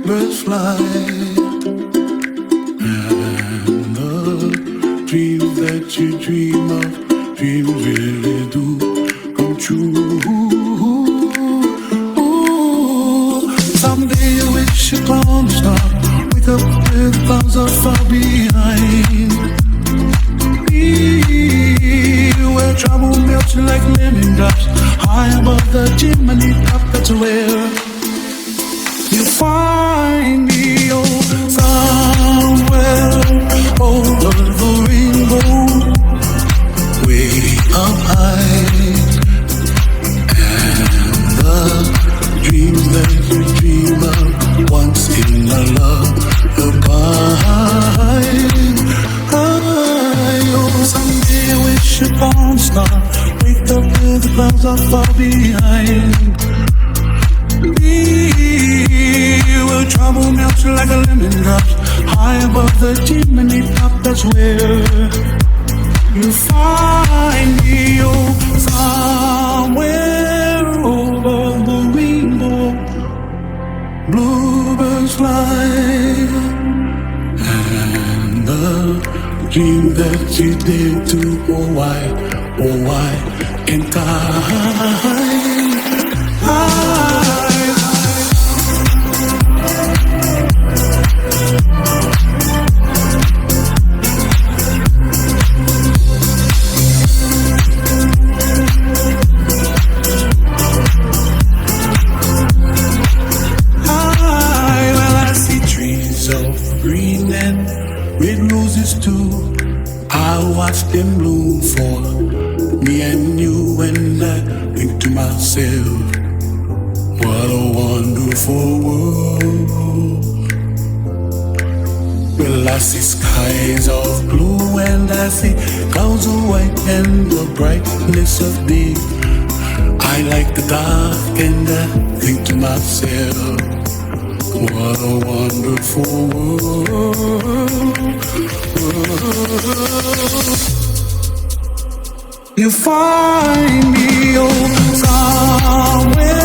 birds fly, and the dreams that you dream of, dreams really do come true. Ooh, someday you wish upon a star, wake up with clouds are far behind. Be where trouble melts like lemon drops, high above the chimney top. That's where you find me, oh, somewhere over the rainbow, way up high, and the dreams that you dream of once in a lullaby. Oh, someday I wish upon a star, wake up with the clouds are far behind. Where trouble melts like a lemon drops, high above the chimney top. That's where you find me, oh, somewhere over the rainbow. Bluebirds fly, and the dream that you did to, oh why can't I? Watch them bloom for me and you, and I think to myself, what a wonderful world. Well, I see skies of blue and I see clouds of white and the brightness of day. I like the dark and I think to myself, what a wonderful world. You find me, oh, somewhere